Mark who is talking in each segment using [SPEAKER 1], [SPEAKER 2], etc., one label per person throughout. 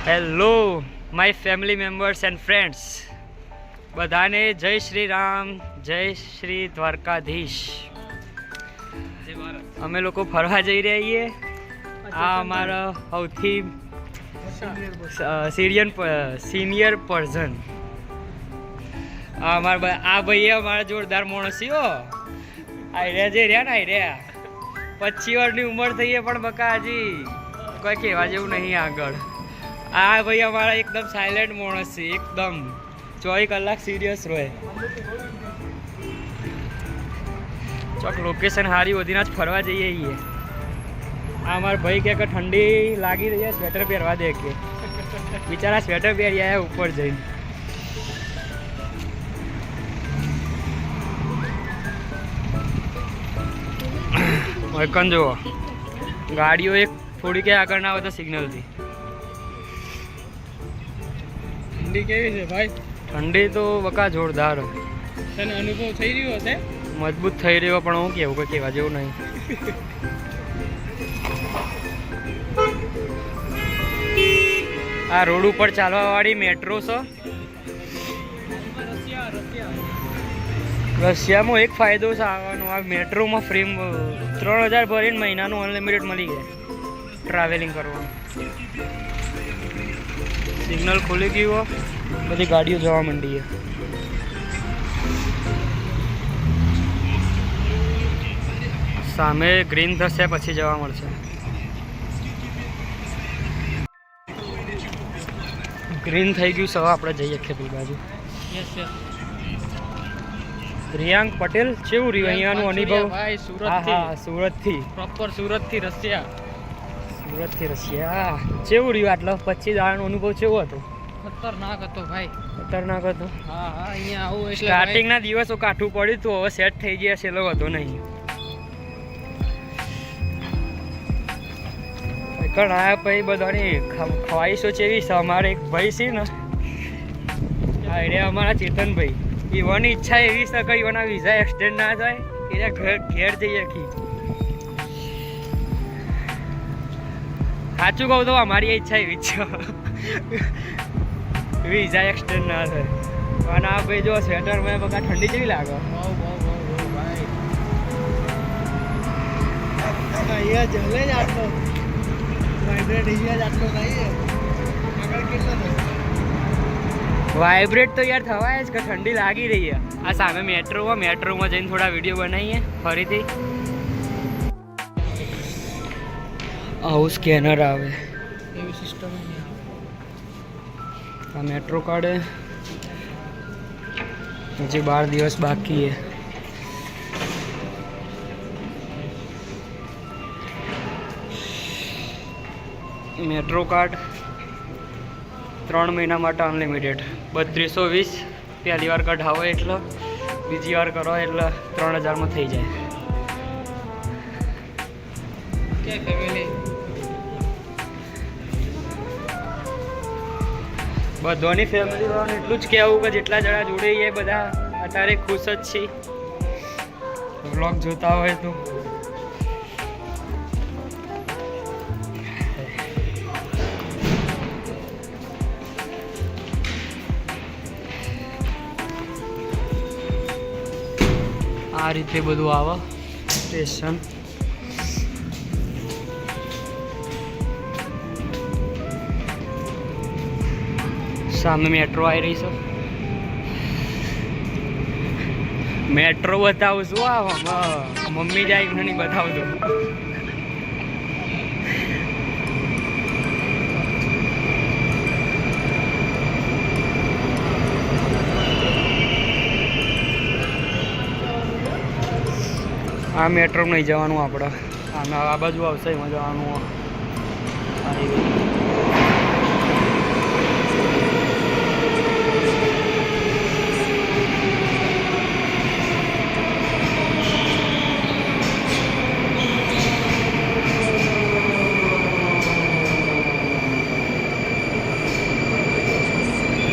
[SPEAKER 1] Hello my family members and friends, બધાને જય શ્રી રામ, જય શ્રી દ્વારકાધીશ। અમે લોકો ફરવા જઈ રહ્યા છીએ। આ અમારા સૌથી સિનિયર પર્સન, આ ભાઈ અમારા જોરદાર માણસ હો। આઈડિયા જે રહ્યા ને આઈડિયા 25 વર્ષની ઉંમર થઈ છે પણ બકા હજી કોઈ કહેવા જેવું નહીં આગળ। આ ભાઈ અમારા એકદમ સાયલેન્ટ માણસ છે, એકદમ 24 કલાક સિરિયસ રહે। ચોક લોકેશન સારી વધીને જ ફરવા જઈએ છીએ। આ અમારા ભાઈ કે ઠંડી લાગી રહી છે, સ્વેટર પહેરવા દે કે બિચારા સ્વેટર પહેરી આવ્યા ઉપર જઈને। વૈકન જુઓ, ગાડીઓ એક થોડી કે આગળ ના હોય તો સિગ્નલથી।
[SPEAKER 2] ઠંડી કેવી છે ભાઈ?
[SPEAKER 1] ઠંડી તો બકા જોરદાર,
[SPEAKER 2] તને અનુભવ થઈ રહ્યો હશે?
[SPEAKER 1] મજબૂત થઈ રહ્યો, પણ હું કેવું કોઈ કહેવા જેવું નહીં। આ રોડ ઉપર ચાલવા વાળી મેટ્રો છે। રશિયામાં એક ફાયદો છે આવવાનો, આ મેટ્રોમાં ફ્રી 3000 ભરીને મહિનાનું અનલિમિટેડ મળી જાય ટ્રાવેલિંગ કરવાનું। સિગ્નલ ખુલી ગયું, બધી ગાડીઓ જવા માંડી છે। સામે ગ્રીન થશે પછી જવા મળશે। ગ્રીન થઈ ગયું સવા, આપણે જઈએ ખેતરી બાજુ। રિયાંક પટેલ કેવું રહ્યું અહીંયાનું અનુભવ?
[SPEAKER 2] ભાઈ
[SPEAKER 1] સુરતથી
[SPEAKER 2] પ્રોપર સુરતથી રશિયા,
[SPEAKER 1] સુરતથી રશિયા કેવું રહ્યું? આટલો 25 દાડાનો અનુભવ કેવો હતો?
[SPEAKER 2] ખતરનાક હતો ભાઈ,
[SPEAKER 1] ખતરનાક હતો।
[SPEAKER 2] હા અહીંયા આવું એટલે
[SPEAKER 1] સ્ટાર્ટિંગના દિવસો કાઠું પડ્યું તો હવે સેટ થઈ ગયા છે, એટલો હતો નહીં। કારણ આ પછી બધાની ખ્વાહિશો છે એવી છે। અમારે એક ભાઈ છે ને, આઈડિયા અમારા ચેતનભાઈ, એવાની ઈચ્છા એવી છે કે એવાના વિઝા એક્સટેન્ડ ના થાય, એ ઘેર જઈએ કી। સાચું કહું તો અમારી ઈચ્છા એવી છે, વિઝા એક્સટેન્ડ ના થાય। અને આ ભાઈ જો સ્વેટર મેં બકા ઠંડી જેવી લાગે
[SPEAKER 2] ભાઈ અહીંયા જલે જ આટલો વાઇબ્રેટ, અહીંયા જ આટલો થાય આગળ કેટલો થાય?
[SPEAKER 1] વાઇબ્રેટ તો યાર થવાય જ કે ઠંડી લાગી રહી છે। આ સામે મેટ્રોમાં જઈને થોડા વિડીયો બનાવીએ ફરીથી। આવું સ્કેનર આવે,
[SPEAKER 2] એવી સિસ્ટમ
[SPEAKER 1] આ મેટ્રો કાર્ડ હજી 12 દિવસ બાકી છે। મેટ્રો કાર્ડ 3 મહિના માટે અનલિમિટેડ, 3220 પહેલી વાર કઢાવો એટલે, બીજી વાર કરો એટલે 3000માં થઈ જાય।
[SPEAKER 2] કે ફેમિલી
[SPEAKER 1] બધાની ફેમિલી વાળાને એટલું જ કહેવું કે જેટલા જણા જોડે એ બધા અત્યારે ખુશ જ છે। વ્લોગ જોતા હોય તો આ રીતે બધું આવે સ્ટેશન। સામે મેટ્રો આવી રહી છે, મેટ્રો બતાવું છું। આ મમ્મી જાય નહીં બતાવતો। આ મેટ્રો નહીં જવાનું આપણે, આ બાજુ આવશે એમાં જવાનું।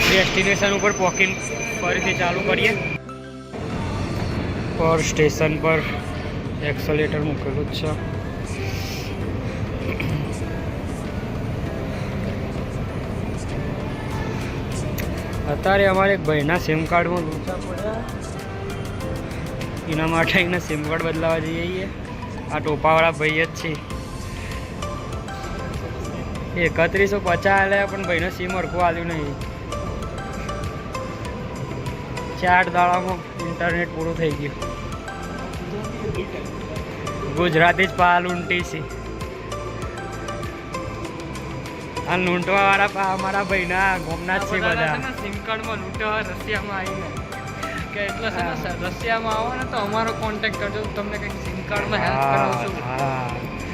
[SPEAKER 1] ડેસ્ટિનેશન ઉપર પહોંચીને ફરીથી ચાલુ કરીએ। પર સ્ટેશન પર એક્સેલેટર મૂકેલું જ છે। અત્યારે અમારે એક ભાઈના સિમ કાર્ડમાં લોચા પડ્યા, એના માટે એને સિમ કાર્ડ બદલાવા જઈએ છીએ. આ ટોપાવાળા ભાઈ જ છે. 3150 આલ્યા પણ ભાઈનો સિમ હરખું આવ્યું નહીં. 4 દાડામાં ઇન્ટરનેટ પૂરું થઈ ગયું. ગુજરાતી જ પાલ ઊંટી છે. આ લૂંટવાવાળા અમારા ભાઈના ગોમના જ છે બધા. સિમ કાર્ડમાં લૂંટવા રશિયામાં આવીને કે એટલે છે ને રશિયામાં આવો ને તો અમારો કોન્ટેક્ટ કરજો, તમને કંઈક સિમ કાર્ડમાં હેલ્પ કરાવશું.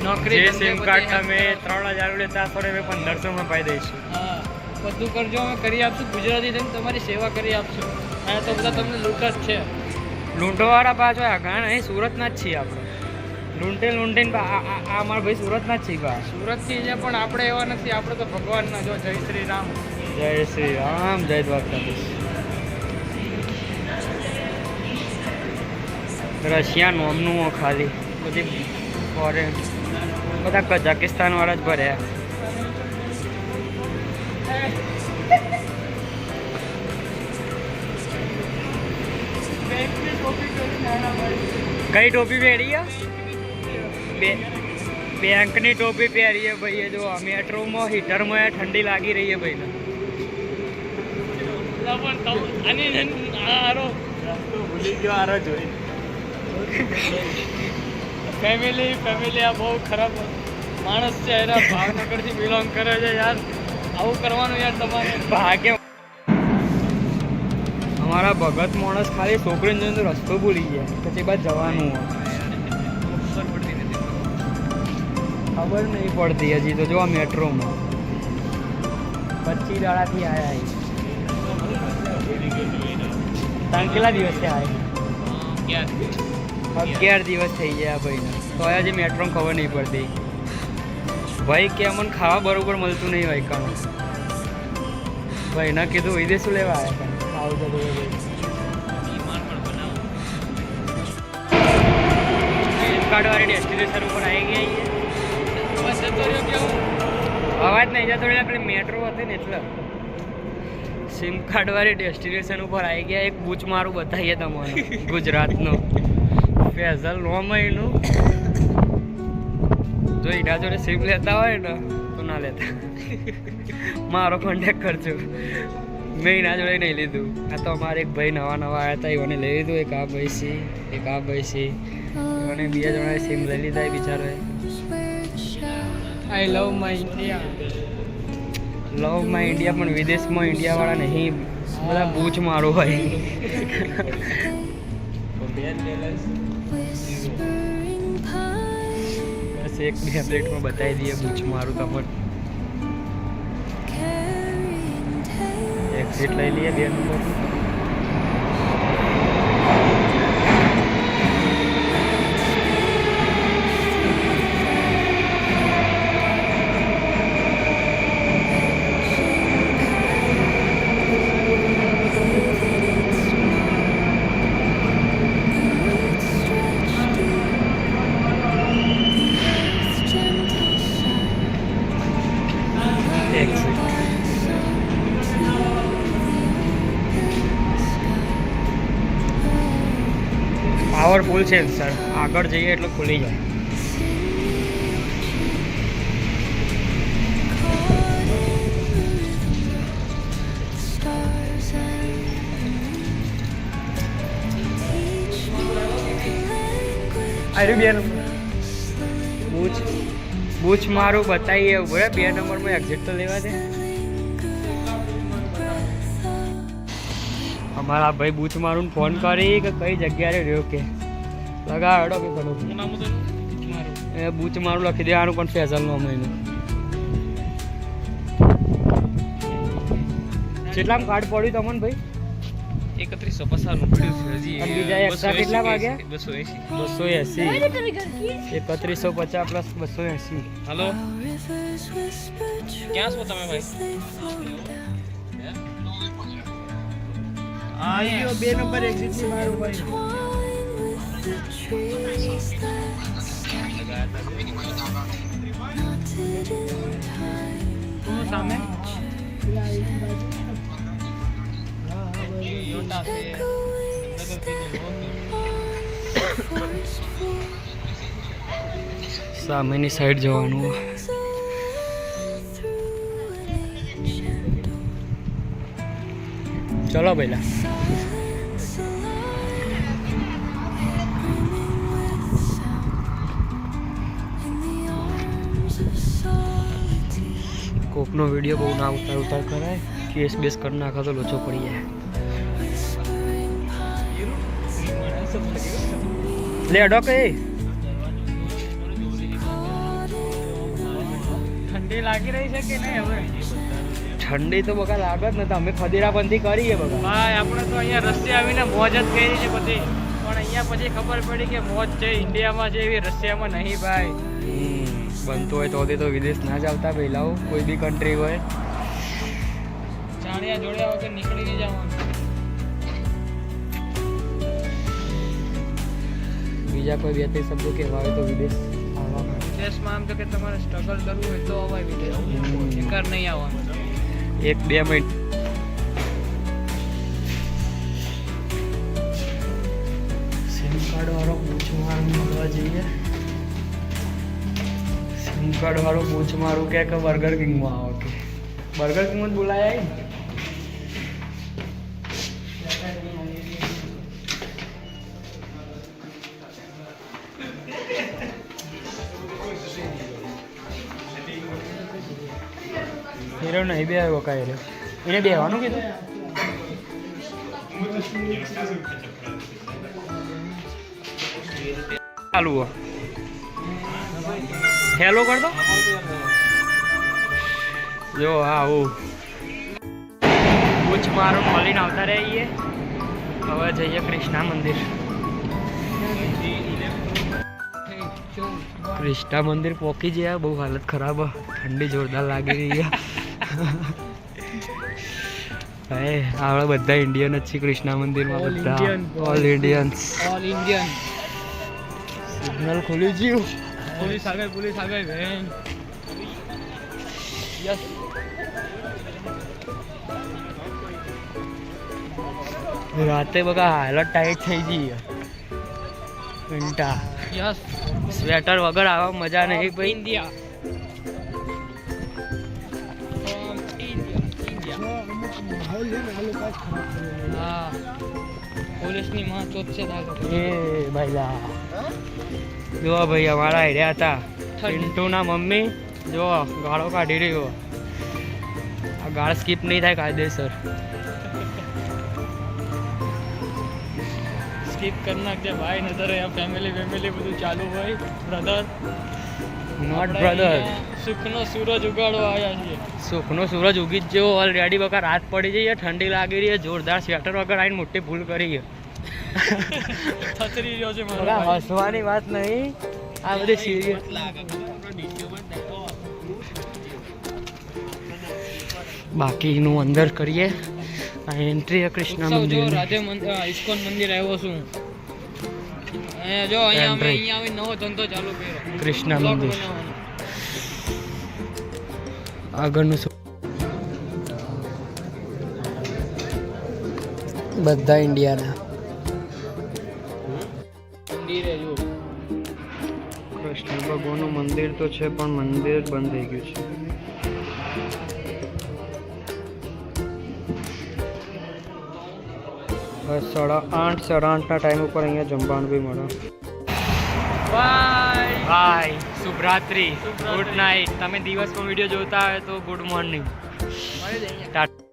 [SPEAKER 1] નોકરી જે સિમ કાર્ડ તમે 3000 લેતા હશો અમે 1500 પાઈ દઈશું. હા, બધું કરજો, અમે કરી આપશું. ગુજરાતી થઈને તમારી સેવા કરી આપશું. અહીંયા તો બધા તમને લૂંટ જ છે. લૂંટવાવાળા પાછો આગળ અહીં સુરતના જ છીએ આપણે. લૂંટીને આ અમારા ભાઈ સુરતના જ છીએ. સુરતથી છે પણ આપણે એવા નથી. આપણે તો ભગવાનના. જો જય શ્રી રામ, જય શ્રી રામ, જય દ્વારકાધીશ. રશિયા નોમનું ખાલી બધી ફોરેન બધા કઝાકિસ્તાન વાળા જ ભર્યા. કઈ ટોપી પહેરી? બેંકની ટોપી પહેરીએ ભાઈએ. જો મેટ્રોમાં હીટરમાં ઠંડી લાગી રહી છે ભાઈને. ભૂલી ગયો આરો જોઈ. ફેમિલી આ બહુ ખરાબ માણસ છે. એના ભાવનગરથી બિલોંગ કરે છે યાર. આવું કરવાનું યાર તમારે ભાગ્ય. અમારા ભગત માણસ ખાલી છોકરીને જોઈને રસ્તો ભૂલી ગયા પછી બાદ જવાનું હોય. ખબર નહીં પડતી હજી તો. જો આ મેટ્રોમાં 25 દાડાથી આવ્યા. કેટલા દિવસથી આવ્યા? 11 દિવસ થઈ ગયા ભાઈને. તો હજી મેટ્રોમાં ખબર નહીં પડતી. ભાઈ કે અમને ખાવા બરોબર મળતું નહીં હોય કામ. ભાઈને કીધું વિદેશ શું લેવા આવ્યા? આવું તો કાર્ડવાળી ડેસ્ટિનેશન ઉપર આવી ગયા. અવાજ નહીં જતો એટલે પેલી મેટ્રો હતી ને એટલે. સિમ કાર્ડવાળી ડેસ્ટિનેશન ઉપર આવી ગયા. એક બૂચ મારું બતાવીએ તમારે ગુજરાતનો. ફેઝલ 9 મહિનું. જો એના જોડે સિમ લેતા હોય ને તો ના લેતા. મારો કોન્ટેક્ટ કરજો. મેં એના જોડે નહીં લીધું. આ તો અમારે એક ભાઈ નવા આવ્યા હતા, એઓને લઈ લીધું. એક આ ભાઈ છે, એક આ ભાઈ છે. એઓને 2 જણાએ સિમ લઈ લીધા. બિચારોએ I love my India. Love my India પણ વિદેશમાં ઇન્ડિયાવાળા નહીં, બધા બૂચ મારો હોય. બસ 1-2 પ્લેટમાં બતાવી દઈએ બૂચ મારું તમને. એક સીટ લઈ લઈએ 2 નંબર. પાવરફુલ છે સર. આગળ જઈએ એટલે ખુલી જાય. અરે 2 નંબર બૂચ મારું બતાવીએ. ઉભરે 2 નંબરમાં એક્ઝિટ તો લેવા દે. અમારા ભાઈ બૂચ મારું ફોન કરી કે કઈ જગ્યાએ રહ્યો કે લગાડો કે કરો. એ બૂચ મારું લખી દેવાનું પણ ફેઝલ નો મહિનો. કેટલામ કાર્ડ પડ્યું તમને ભાઈ?
[SPEAKER 3] 3150 નું પડ્યું છે હજી.
[SPEAKER 1] બીજા એક્સ્ટ્રા કેટલા વાગ્યા?
[SPEAKER 3] 280.
[SPEAKER 1] 3150 પ્લસ 280.
[SPEAKER 3] હાલો, ક્યાં છો તમે ભાઈ?
[SPEAKER 2] આયો 2 નંબર એક્ઝિટ થી મારું ભાઈ.
[SPEAKER 1] સામે
[SPEAKER 3] મોટા છે
[SPEAKER 1] સામેની સાઈડ જવાનું. ચલો પહેલા કોકનો વિડીયો બહુ ના ઉતાર કરાય, કેસ બેસ કરી નાખો તો લોચો પડી જાય. લે અડો કે
[SPEAKER 3] ઠંડી લાગી રહી છે કે નહીં હવે?
[SPEAKER 1] ઠંડી તો બકા લાગે જ ને, તો અમે ખદીરાબંધી કરીએ બકા.
[SPEAKER 3] ભાઈ આપણે તો અહીંયા રશિયા આવીને મોજ જ કરી છે બધી, પણ અહીંયા પછી ખબર પડી કે મોજ છે ઇન્ડિયામાં છે એવી રશિયામાં નહીં ભાઈ.
[SPEAKER 1] બનતું હોય તો વિદેશ ના જ આવતા પહેલાં, કોઈ બી કન્ટ્રી હોય.
[SPEAKER 3] ચાણિયા જોડ્યા વગર નીકળી નહીં જવાનું.
[SPEAKER 1] બીજા કોઈ બે ત્રણ શબ્દો કહેવા હોય તો વિદેશ આવવા માટે.
[SPEAKER 3] વિદેશમાં આમ તો કે તમારે સ્ટ્રગલ કરવું હોય તો અવાય વિદેશ, બેકાર નહીં આવવાનું.
[SPEAKER 1] 1-2 મિનિટ સિમ કાર્ડ વાળો પૂછ મારું મળવા જઈએ. સિમ કાર્ડ વાળો પૂછ મારું કે બર્ગર કિંગમાં આવો કે બર્ગર કિંગ જ બોલાય. હીરો નહીં બે આવ્યો કાંઈ રે, એને બેવાનું કીધું. ચાલુ હેલો કર દો. જો આવું પૂછ મારું મળીને આવતા રહીએ. હવે જઈએ કૃષ્ણા મંદિર. કૃષ્ણા મંદિર પહોંચી ગયા. બહુ હાલત ખરાબ, ઠંડી જોરદાર લાગી રહી છે. આપણે બધા ઇન્ડિયન જ છીએ કૃષ્ણા મંદિરમાં. બધા all Indians.
[SPEAKER 3] All Indian.
[SPEAKER 1] Signal ખુલી ગયું.
[SPEAKER 3] પોલીસ આગળ વેન. યસ.
[SPEAKER 1] રાતે બકા હાલત ટાઈટ થઈ ગઈ. ઘંટા
[SPEAKER 3] યસ.
[SPEAKER 1] સ્વેટર વગર આવા મજા નહીં ભાઈ.
[SPEAKER 3] ઇન્ડિયા.
[SPEAKER 2] માહોલ છે ને આ લોકો જ ખરાબ કરે.
[SPEAKER 3] હા, પોલીસની માં ચોથ છે દાગો.
[SPEAKER 1] એ ભાઈલા જો ભાઈ અમારા હેર્યા હતા પિન્ટુના મમ્મી. જો ગાળો કાઢી રહ્યો. આ ગાળ સ્કીપ નહીં થાય કાયદેસર.
[SPEAKER 3] સ્કીપ કરી નાખજે ભાઈ, નતર અહીંયા ફેમિલી બધું ચાલુ હોય. Brother
[SPEAKER 1] not brother.
[SPEAKER 3] સુખનો સૂરજ ઉગાડવા આવ્યા છીએ.
[SPEAKER 1] સુખનો સૂરજ ઉગી જ જેવો ઓલરેડી બકા રાત પડી જઈએ, ઠંડી લાગી રહી છે જોરદાર. સ્વેટર વગર આવીને મોટી ભૂલ કરી છે.
[SPEAKER 3] થથરી રહ્યો છે મારો
[SPEAKER 1] બકા
[SPEAKER 3] ભાઈ.
[SPEAKER 1] હસવાની વાત નહીં, આ બધી સિરિયસ. બાકીનું અંદર કરીએ. આ એન્ટ્રી કૃષ્ણ
[SPEAKER 3] ઉત્સવ જો
[SPEAKER 1] મંદિર.
[SPEAKER 3] રાધે ઇસ્કોન મંદિર આવ્યો છું. અહીંયા જો અહીંયા અમે અહીંયા આવી નવો ધંધો ચાલુ કર્યો.
[SPEAKER 1] કૃષ્ણ
[SPEAKER 3] બ્લોગ
[SPEAKER 1] મંદિર
[SPEAKER 3] બનાવવાનો.
[SPEAKER 1] આગળનું બધા ઇન્ડિયાના.
[SPEAKER 3] મંદિરે જો
[SPEAKER 1] કૃષ્ણ ભગવાનનું મંદિર તો છે પણ મંદિર જ બંધ થઈ ગયું છે. બસ 8:30 ટાઈમ ઉપર અહીંયા જમવાનું બી મળે. બાય શુભરાત્રી, ગુડ નાઇટ. તમે દિવસમાં વિડીયો જોતા હોય તો ગુડ મોર્નિંગ. ટાટા.